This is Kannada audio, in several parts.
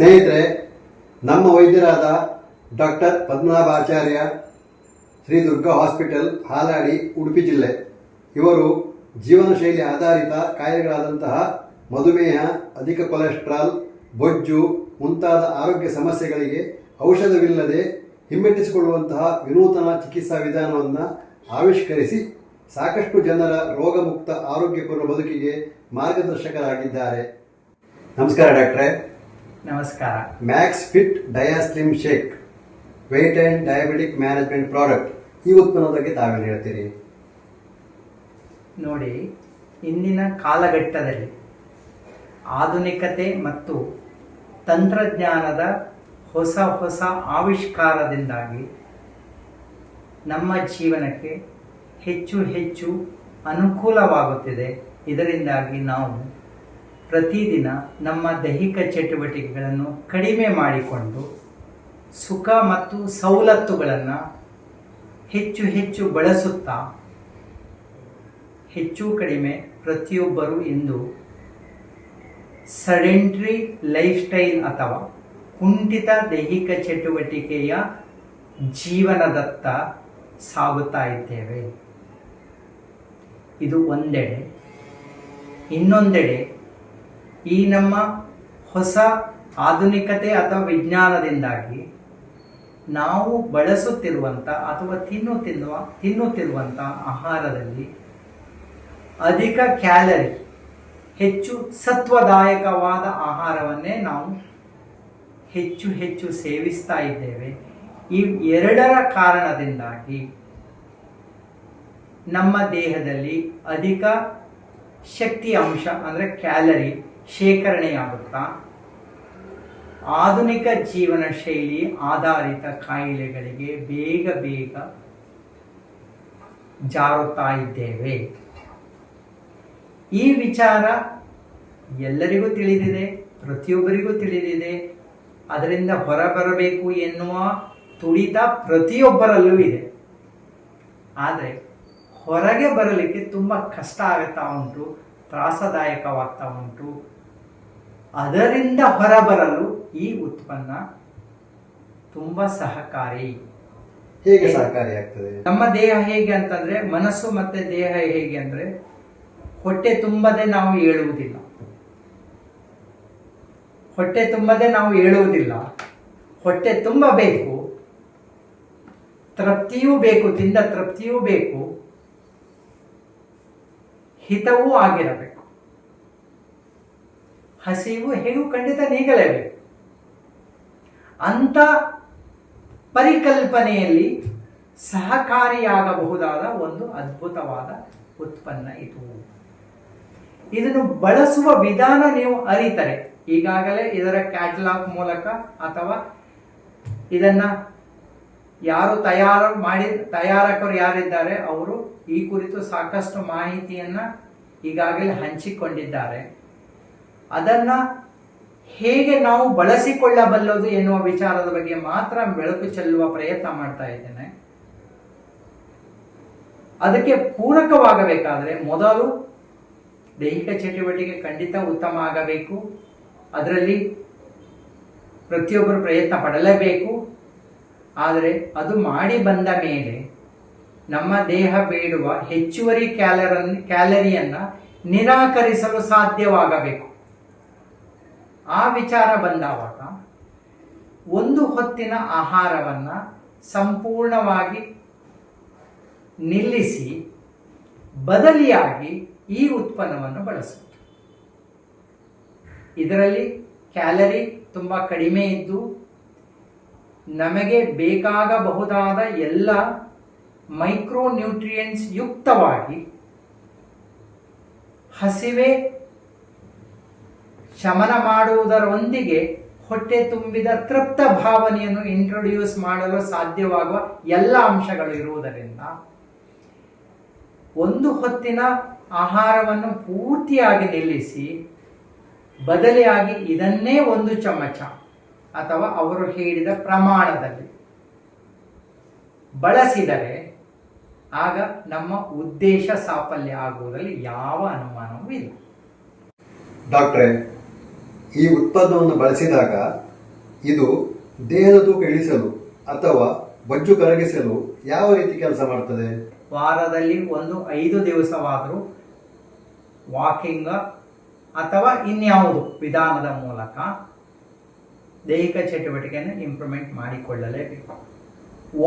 ಸ್ನೇಹಿತರೆ, ನಮ್ಮ ವೈದ್ಯರಾದ ಡಾಕ್ಟರ್ ಪದ್ಮನಾಭಾಚಾರ್ಯ, ಶ್ರೀ ದುರ್ಗಾ ಹಾಸ್ಪಿಟಲ್, ಹಾಲಾಡಿ, ಉಡುಪಿ ಜಿಲ್ಲೆ ಇವರು ಜೀವನ ಶೈಲಿ ಆಧಾರಿತ ಕಾಯಿಲೆಗಳಾದಂತಹ ಮಧುಮೇಹ, ಅಧಿಕ ಕೊಲೆಸ್ಟ್ರಾಲ್, ಬೊಜ್ಜು ಮುಂತಾದ ಆರೋಗ್ಯ ಸಮಸ್ಯೆಗಳಿಗೆ ಔಷಧವಿಲ್ಲದೆ ಹಿಮ್ಮೆಟ್ಟಿಸಿಕೊಳ್ಳುವಂತಹ ವಿನೂತನ ಚಿಕಿತ್ಸಾ ವಿಧಾನವನ್ನು ಆವಿಷ್ಕರಿಸಿ ಸಾಕಷ್ಟು ಜನರ ರೋಗಮುಕ್ತ ಆರೋಗ್ಯಪೂರ್ಣ ಬದುಕಿಗೆ ಮಾರ್ಗದರ್ಶಕರಾಗಿದ್ದಾರೆ. ನಮಸ್ಕಾರ ಡಾಕ್ಟ್ರೇ. ನಮಸ್ಕಾರ. Max fit Diaslim shake weight and diabetic management product, ಈ ಉತ್ಪನ್ನದ ಬಗ್ಗೆ ತಾವೇನು ಹೇಳ್ತೀರಿ? ನೋಡಿ, ಇಂದಿನ ಕಾಲಘಟ್ಟದಲ್ಲಿ ಆಧುನಿಕತೆ ಮತ್ತು ತಂತ್ರಜ್ಞಾನದ ಹೊಸ ಹೊಸ ಆವಿಷ್ಕಾರದಿಂದಾಗಿ ನಮ್ಮ ಜೀವನಕ್ಕೆ ಹೆಚ್ಚು ಹೆಚ್ಚು ಅನುಕೂಲವಾಗುತ್ತಿದೆ. ಇದರಿಂದಾಗಿ ನಾವು ಪ್ರತಿದಿನ ನಮ್ಮ ದೈಹಿಕ ಚಟುವಟಿಕೆಗಳನ್ನು ಕಡಿಮೆ ಮಾಡಿಕೊಂಡು ಸುಖ ಮತ್ತು ಸವಲತ್ತುಗಳನ್ನು ಹೆಚ್ಚು ಹೆಚ್ಚು ಬಳಸುತ್ತಾ ಹೆಚ್ಚು ಕಡಿಮೆ ಪ್ರತಿಯೊಬ್ಬರು ಇಂದು ಸೆಡೆಂಟರಿ ಲೈಫ್ ಸ್ಟೈಲ್ ಅಥವಾ ಕುಂಠಿತ ದೈಹಿಕ ಚಟುವಟಿಕೆಯ ಜೀವನದತ್ತ ಸಾಗುತ್ತಾ ಇದ್ದೇವೆ. ಇದು ಒಂದೆಡೆ. ಇನ್ನೊಂದೆಡೆ ಈ ನಮ್ಮ ಹೊಸ ಆಧುನಿಕತೆ ಅಥವಾ ವಿಜ್ಞಾನದಿಂದಾಗಿ ನಾವು ಬಳಸುತ್ತಿರುವಂಥ ಅಥವಾ ತಿನ್ನುತ್ತಿರುವಂಥ ಆಹಾರದಲ್ಲಿ ಅಧಿಕ ಕ್ಯಾಲರಿ, ಹೆಚ್ಚು ಸತ್ವದಾಯಕವಾದ ಆಹಾರವನ್ನೇ ನಾವು ಹೆಚ್ಚು ಹೆಚ್ಚು ಸೇವಿಸ್ತಾ ಇದ್ದೇವೆ. ಈ ಎರಡರ ಕಾರಣದಿಂದಾಗಿ ನಮ್ಮ ದೇಹದಲ್ಲಿ ಅಧಿಕ ಶಕ್ತಿ ಅಂಶ ಅಂದರೆ ಕ್ಯಾಲರಿ ಶೇಖರಣೆಯಾಗುತ್ತಾ ಆಧುನಿಕ ಜೀವನ ಶೈಲಿ ಆಧಾರಿತ ಕಾಯಿಲೆಗಳಿಗೆ ಬೇಗ ಬೇಗ ಜಾರುತ್ತಾ ಇದ್ದೇವೆ. ಈ ವಿಚಾರ ಎಲ್ಲರಿಗೂ ತಿಳಿದಿದೆ, ಪ್ರತಿಯೊಬ್ಬರಿಗೂ ತಿಳಿದಿದೆ. ಅದರಿಂದ ಹೊರಬರಬೇಕು ಎನ್ನುವ ತುಡಿತ ಪ್ರತಿಯೊಬ್ಬರಲ್ಲೂ ಇದೆ. ಆದರೆ ಹೊರಗೆ ಬರಲಿಕ್ಕೆ ತುಂಬ ಕಷ್ಟ ಆಗುತ್ತಾ ಉಂಟು, ತ್ರಾಸದಾಯಕವಾಗ್ತಾ ಉಂಟು. ಅದರಿಂದ ಹೊರಬರಲು ಈ ಉತ್ಪನ್ನ ತುಂಬ ಸಹಕಾರಿ. ಹೇಗೆ ಸಹಕಾರಿಯಾಗ್ತದೆ? ನಮ್ಮ ದೇಹ ಹೇಗೆ ಅಂತಂದ್ರೆ, ಮನಸ್ಸು ಮತ್ತೆ ದೇಹ ಹೇಗೆ ಅಂದ್ರೆ, ಹೊಟ್ಟೆ ತುಂಬದೆ ನಾವು ಏಳುವುದಿಲ್ಲ. ಹೊಟ್ಟೆ ತುಂಬದೆ ನಾವು ಏಳುವುದಿಲ್ಲ. ಹೊಟ್ಟೆ ತುಂಬಬೇಕು, ತೃಪ್ತಿಯೂ ಬೇಕು, ತಿಂದ ತೃಪ್ತಿಯೂ ಬೇಕು, ಹಿತವೂ ಆಗಿರಬೇಕು. ಹಸಿವು ಹೇಗೂ ಖಂಡಿತ ನೀಗಲೇಬೇಕು. ಅಂತ ಪರಿಕಲ್ಪನೆಯಲ್ಲಿ ಸಹಕಾರಿಯಾಗಬಹುದಾದ ಒಂದು ಅದ್ಭುತವಾದ ಉತ್ಪನ್ನ ಇದು. ಇದನ್ನು ಬಳಸುವ ವಿಧಾನ ನೀವು ಅರಿತರೆ, ಈಗಾಗಲೇ ಇದರ ಕ್ಯಾಟಲಾಗ್ ಮೂಲಕ ಅಥವಾ ಇದನ್ನ ಯಾರು ತಯಾರಕರು ಯಾರಿದ್ದಾರೆ ಅವರು ಈ ಕುರಿತು ಸಾಕಷ್ಟು ಮಾಹಿತಿಯನ್ನ ಈಗಾಗಲೇ ಹಂಚಿಕೊಂಡಿದ್ದಾರೆ. ಅದನ್ನ ಹೇಗೆ ನಾವು ಬಳಸಿಕೊಳ್ಳಬಲ್ಲದು ಎನ್ನುವ ವಿಚಾರದ ಬಗ್ಗೆ ಮಾತ್ರ ಬೆಳಕು ಚೆಲ್ಲುವ ಪ್ರಯತ್ನ ಮಾಡ್ತಾ ಇದ್ದೇನೆ. ಅದಕ್ಕೆ ಪೂರಕವಾಗಬೇಕಾದ್ರೆ ಮೊದಲು ದೈಹಿಕ ಚಟುವಟಿಕೆ ಖಂಡಿತ ಉತ್ತಮ ಆಗಬೇಕು. ಅದರಲ್ಲಿ ಪ್ರತಿಯೊಬ್ಬರು ಪ್ರಯತ್ನ ಪಡಲೇಬೇಕು. ಆದರೆ ಅದು ಮಾಡಿ ಬಂದ ಮೇಲೆ ನಮ್ಮ ದೇಹ ಬೇಡುವ ಹೆಚ್ಚುವರಿ ಕ್ಯಾಲರಿಯನ್ನ ನಿರಾಕರಿಸಲು ಸಾಧ್ಯವಾಗಬೇಕು. ಆ ವಿಚಾರ ಬಂದಾವಾಗ ಒಂದು ಹೊತ್ತಿನ ಆಹಾರವನ್ನ ಸಂಪೂರ್ಣವಾಗಿ ನಿಲ್ಲಿಸಿ ಬದಲಿಯಾಗಿ ಈ ಉತ್ಪನ್ನವನ್ನು ಬಳಸುವುದು. ಇದರಲ್ಲಿ ಕ್ಯಾಲರಿ ತುಂಬ ಕಡಿಮೆ ಇದ್ದು ನಮಗೆ ಬೇಕಾಗಬಹುದಾದ ಎಲ್ಲ ಮೈಕ್ರೋ ನ್ಯೂಟ್ರಿಯೆಂಟ್ಸ್ ಯುಕ್ತವಾಗಿ ಹಸಿವೆ ಶಮನ ಮಾಡುವುದರೊಂದಿಗೆ ಹೊಟ್ಟೆ ತುಂಬಿದ ತೃಪ್ತ ಭಾವನೆಯನ್ನು ಇಂಟ್ರೊಡ್ಯೂಸ್ ಮಾಡಲು ಸಾಧ್ಯವಾಗುವ ಎಲ್ಲ ಅಂಶಗಳು ಇರುವುದರಿಂದ ಒಂದು ಹೊತ್ತಿನ ಆಹಾರವನ್ನು ಪೂರ್ತಿಯಾಗಿ ನಿಲ್ಲಿಸಿ ಬದಲಿಯಾಗಿ ಇದನ್ನೇ ಒಂದು ಚಮಚ ಅಥವಾ ಅವರು ಹೇಳಿದ ಪ್ರಮಾಣದಲ್ಲಿ ಬಳಸಿದರೆ ಆಗ ನಮ್ಮ ಉದ್ದೇಶ ಸಾಫಲ್ಯ ಆಗುವುದರಲ್ಲಿ ಯಾವ ಅನುಮಾನವೂ ಇಲ್ಲ. ಡಾಕ್ಟ್ರೇ, ಈ ಉತ್ಪನ್ನವನ್ನು ಬಳಸಿದಾಗ ಇದು ದೇಹದ ತೂಕ ಇಳಿಸಲು ಅಥವಾ ಬೊಜ್ಜು ಕರಗಿಸಲು ಯಾವ ರೀತಿ ಕೆಲಸ ಮಾಡ್ತದೆ? ವಾರದಲ್ಲಿ 5 ದಿವಸವಾದರೂ ವಾಕಿಂಗ್ ಅಥವಾ ಇನ್ಯಾವುದು ವಿಧಾನದ ಮೂಲಕ ದೈಹಿಕ ಚಟುವಟಿಕೆಯನ್ನು ಇಂಪ್ರೂವ್ಮೆಂಟ್ ಮಾಡಿಕೊಳ್ಳಲೇಬೇಕು.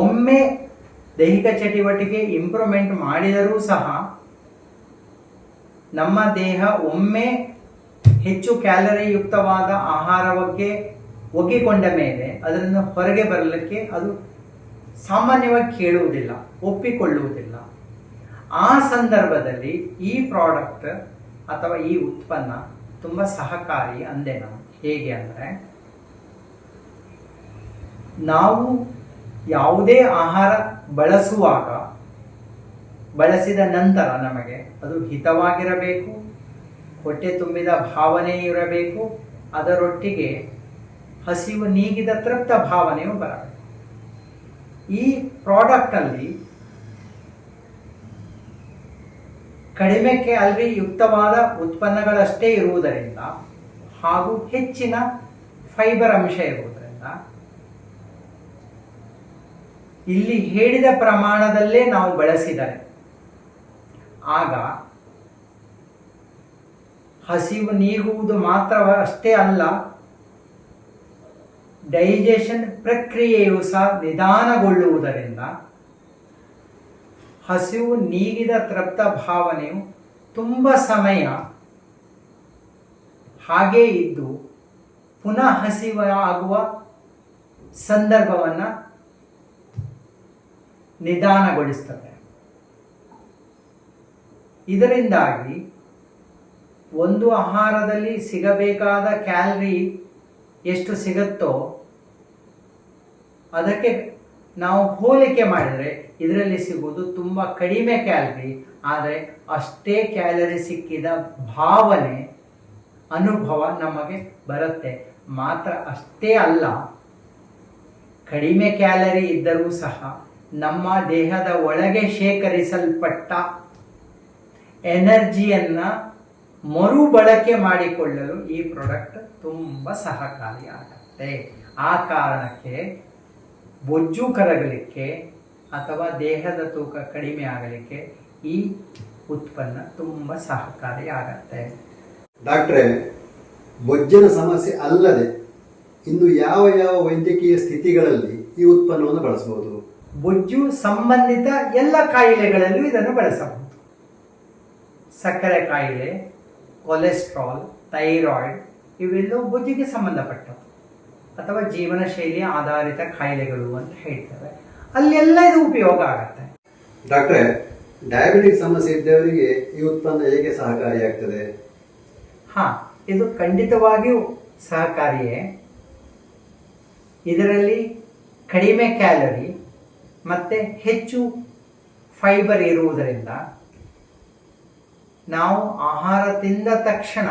ಒಮ್ಮೆ ದೈಹಿಕ ಚಟುವಟಿಕೆ ಇಂಪ್ರೂವ್ಮೆಂಟ್ ಮಾಡಿದರೂ ಸಹ ನಮ್ಮ ದೇಹ ಒಮ್ಮೆ ಹೆಚ್ಚು ಕ್ಯಾಲರಿ ಯುಕ್ತವಾದ ಆಹಾರಕ್ಕೆ ಒಗ್ಗಿಕೊಂಡ ಮೇಲೆ ಅದನ್ನು ಹೊರಗೆ ಬರಲಿಕ್ಕೆ ಅದು ಸಾಮಾನ್ಯವಾಗಿ ಕೇಳುವುದಿಲ್ಲ, ಒಪ್ಪಿಕೊಳ್ಳುವುದಿಲ್ಲ. ಆ ಸಂದರ್ಭದಲ್ಲಿ ಈ ಪ್ರಾಡಕ್ಟ್ ಅಥವಾ ಈ ಉತ್ಪನ್ನ ತುಂಬ ಸಹಕಾರಿ ಅಂದೆ ನಾವು. ಹೇಗೆ ಅಂದರೆ, ನಾವು ಯಾವುದೇ ಆಹಾರ ಬಳಸಿದ ನಂತರ ನಮಗೆ ಅದು ಹಿತವಾಗಿರಬೇಕು, ಹೊಟ್ಟೆ ತುಂಬಿದ ಭಾವನೆ ಇರಬೇಕು, ಅದರೊಟ್ಟಿಗೆ ಹಸಿವು ನೀಗಿದ ತೃಪ್ತ ಭಾವನೆಯು ಬರಬೇಕು. ಈ ಪ್ರಾಡಕ್ಟಲ್ಲಿ ಕಡಿಮೆ ಕ್ಯಾಲರಿ ಯುಕ್ತವಾದ ಉತ್ಪನ್ನಗಳಷ್ಟೇ ಇರುವುದರಿಂದ ಹಾಗೂ ಹೆಚ್ಚಿನ ಫೈಬರ್ ಅಂಶ ಇರುವುದರಿಂದ ಇಲ್ಲಿ ಹೇಳಿದ ಪ್ರಮಾಣದಲ್ಲೇ ನಾವು ಬಳಸಿದರೆ ಆಗ ಹಸಿವು ನೀಗುವುದು ಮಾತ್ರ ಅಷ್ಟೇ ಅಲ್ಲ, ಡೈಜೆಷನ್ ಪ್ರಕ್ರಿಯೆಯು ಸಹ ನಿಧಾನಗೊಳ್ಳುವುದರಿಂದ ಹಸಿವು ನೀಗಿದ ತೃಪ್ತ ಭಾವನೆಯು ತುಂಬ ಸಮಯ ಹಾಗೇ ಇದ್ದು ಪುನಃ ಹಸಿವು ಆಗುವ ಸಂದರ್ಭವನ್ನು ನಿಧಾನಗೊಳಿಸ್ತದೆ. ಇದರಿಂದಾಗಿ ಒಂದು ಆಹಾರದಲ್ಲಿ ಸಿಗಬೇಕಾದ ಕ್ಯಾಲರಿ ಎಷ್ಟು ಸಿಗುತ್ತೋ ಅದಕ್ಕೆ ನಾವು ಹೋಲಿಕೆ ಮಾಡಿದರೆ ಇದರಲ್ಲಿ ಸಿಗುವುದು ತುಂಬ ಕಡಿಮೆ ಕ್ಯಾಲರಿ, ಆದರೆ ಅಷ್ಟೇ ಕ್ಯಾಲರಿ ಸಿಕ್ಕಿದ ಭಾವನೆ ಅನುಭವ ನಮಗೆ ಬರುತ್ತೆ. ಮಾತ್ರ ಅಷ್ಟೇ ಅಲ್ಲ, ಕಡಿಮೆ ಕ್ಯಾಲರಿ ಇದ್ದರೂ ಸಹ ನಮ್ಮ ದೇಹದ ಒಳಗೆ ಶೇಖರಿಸಲ್ಪಟ್ಟ ಎನರ್ಜಿಯನ್ನು ಮರುಬಳಕೆ ಮಾಡಿಕೊಳ್ಳಲು ಈ ಪ್ರಾಡಕ್ಟ್ ತುಂಬ ಸಹಕಾರಿಯಾಗುತ್ತೆ. ಆ ಕಾರಣಕ್ಕೆ ಬೊಜ್ಜು ಕರಗಲಿಕ್ಕೆ ಅಥವಾ ದೇಹದ ತೂಕ ಕಡಿಮೆ ಆಗಲಿಕ್ಕೆ ಈ ಉತ್ಪನ್ನ ತುಂಬ ಸಹಕಾರಿಯಾಗತ್ತೆ. ಡಾಕ್ಟ್ರೇ, ಬೊಜ್ಜಿನ ಸಮಸ್ಯೆ ಅಲ್ಲದೆ ಇನ್ನು ಯಾವ ಯಾವ ವೈದ್ಯಕೀಯ ಸ್ಥಿತಿಗಳಲ್ಲಿ ಈ ಉತ್ಪನ್ನವನ್ನು ಬಳಸಬಹುದು? ಬೊಜ್ಜು ಸಂಬಂಧಿತ ಎಲ್ಲ ಕಾಯಿಲೆಗಳಲ್ಲೂ ಇದನ್ನು ಬಳಸಬಹುದು. ಸಕ್ಕರೆ ಕಾಯಿಲೆ, ಕೊಲೆಸ್ಟ್ರಾಲ್, ಥೈರಾಯ್ಡ್ ಇವೆಲ್ಲವೂ ಬೊಜ್ಜಿಗೆ ಸಂಬಂಧಪಟ್ಟವು ಅಥವಾ ಜೀವನ ಶೈಲಿಯ ಆಧಾರಿತ ಕಾಯಿಲೆಗಳು ಅಂತ ಹೇಳ್ತೇವೆ. ಅಲ್ಲೆಲ್ಲ ಇದು ಉಪಯೋಗ ಆಗುತ್ತೆ. ಡಾಕ್ಟ್ರೇ, ಡಯಾಬಿಟಿಕ್ ಸಮಸ್ಯೆ ಇದ್ದವರಿಗೆ ಈ ಉತ್ಪನ್ನ ಹೇಗೆ ಸಹಕಾರಿಯಾಗ್ತದೆ? ಇದು ಖಂಡಿತವಾಗಿಯೂ ಸಹಕಾರಿಯೇ. ಇದರಲ್ಲಿ ಕಡಿಮೆ ಕ್ಯಾಲರಿ ಮತ್ತು ಹೆಚ್ಚು ಫೈಬರ್ ಇರುವುದರಿಂದ ನಾವು ಆಹಾರ ತಿಂದ ತಕ್ಷಣ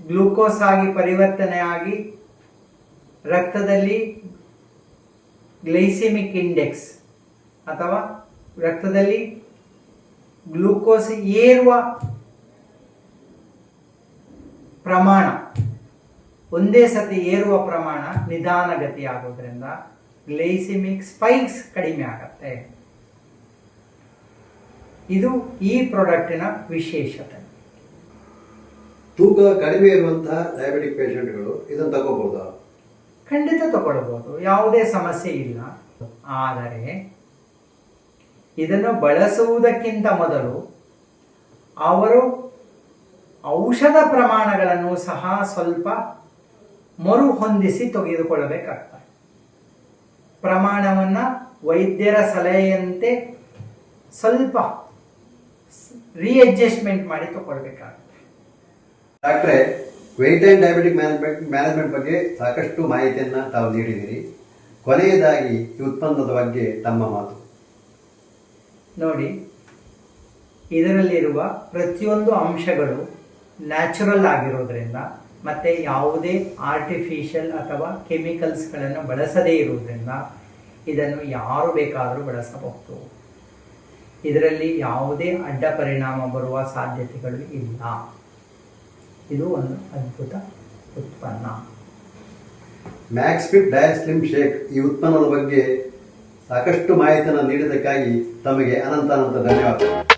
ಗ್ಲೂಕೋಸ್ ಆಗಿ ಪರಿವರ್ತನೆಯಾಗಿ ರಕ್ತದಲ್ಲಿ ಗ್ಲೈಸೆಮಿಕ್ ಇಂಡೆಕ್ಸ್ ಅಥವಾ ರಕ್ತದಲ್ಲಿ ಗ್ಲೂಕೋಸ್ ಏರುವ ಪ್ರಮಾಣ, ಒಂದೇ ಸತಿ ಏರುವ ಪ್ರಮಾಣ ನಿಧಾನಗತಿ ಆಗೋದ್ರಿಂದ ಗ್ಲೈಸೆಮಿಕ್ ಸ್ಪೈಕ್ಸ್ ಕಡಿಮೆ ಆಗುತ್ತೆ. ಇದು ಈ ಪ್ರಾಡಕ್ಟಿನ ವಿಶೇಷತೆ. ತೂಕ ಕಡಿಮೆ ಇರುವಂತಹ ಡಯಾಬಿಟಿಕ್ ಪೇಷಂಟ್ಗಳು ಇದನ್ನು ತಗೋಬಹುದಾ? ಖಂಡಿತ ತಗೊಳ್ಬಹುದು, ಯಾವುದೇ ಸಮಸ್ಯೆ ಇಲ್ಲ. ಆದರೆ ಇದನ್ನು ಬಳಸುವುದಕ್ಕಿಂತ ಮೊದಲು ಅವರು ಔಷಧ ಪ್ರಮಾಣಗಳನ್ನು ಸಹ ಸ್ವಲ್ಪ ಮರುಹೊಂದಿಸಿ ತೆಗೆದುಕೊಳ್ಳಬೇಕಾಗ್ತದೆ. ಪ್ರಮಾಣವನ್ನು ವೈದ್ಯರ ಸಲಹೆಯಂತೆ ಸ್ವಲ್ಪ ರೀಅಡ್ಜಸ್ಟ್ಮೆಂಟ್ ಮಾಡಿ ತಗೊಳ್ಬೇಕಾಗುತ್ತೆ. ಡಾಕ್ಟ್ರೇ, ವೆಯ್ಟ್ ಆ್ಯಂಡ್ ಡಯಾಬಿಟಿಕ್ ಮ್ಯಾನೇಜ್ಮೆಂಟ್ ಬಗ್ಗೆ ಸಾಕಷ್ಟು ಮಾಹಿತಿಯನ್ನು ತಾವು ನೀಡಿದ್ದೀರಿ. ಕೊನೆಯದಾಗಿ ಈ ಉತ್ಪನ್ನದ ಬಗ್ಗೆ ತಮ್ಮ ಮಾತು. ನೋಡಿ, ಇದರಲ್ಲಿರುವ ಪ್ರತಿಯೊಂದು ಅಂಶಗಳು ನ್ಯಾಚುರಲ್ ಆಗಿರೋದ್ರಿಂದ ಮತ್ತು ಯಾವುದೇ ಆರ್ಟಿಫಿಷಿಯಲ್ ಅಥವಾ ಕೆಮಿಕಲ್ಸ್ಗಳನ್ನು ಬಳಸದೇ ಇರುವುದರಿಂದ ಇದನ್ನು ಯಾರು ಬೇಕಾದರೂ ಬಳಸಬಹುದು. ಇದರಲ್ಲಿ ಯಾವುದೇ ಅಡ್ಡ ಪರಿಣಾಮ ಬರುವ ಸಾಧ್ಯತೆಗಳು ಇಲ್ಲ. ಇದು ಒಂದು ಅದ್ಭುತ ಉತ್ಪನ್ನ. Max fit diet slim shake ಈ ಉತ್ಪನ್ನದ ಬಗ್ಗೆ ಸಾಕಷ್ಟು ಮಾಹಿತಿಯನ್ನು ನೀಡಿದ್ದಕ್ಕಾಗಿ ತಮಗೆ ಅನಂತ ಧನ್ಯವಾದಗಳು.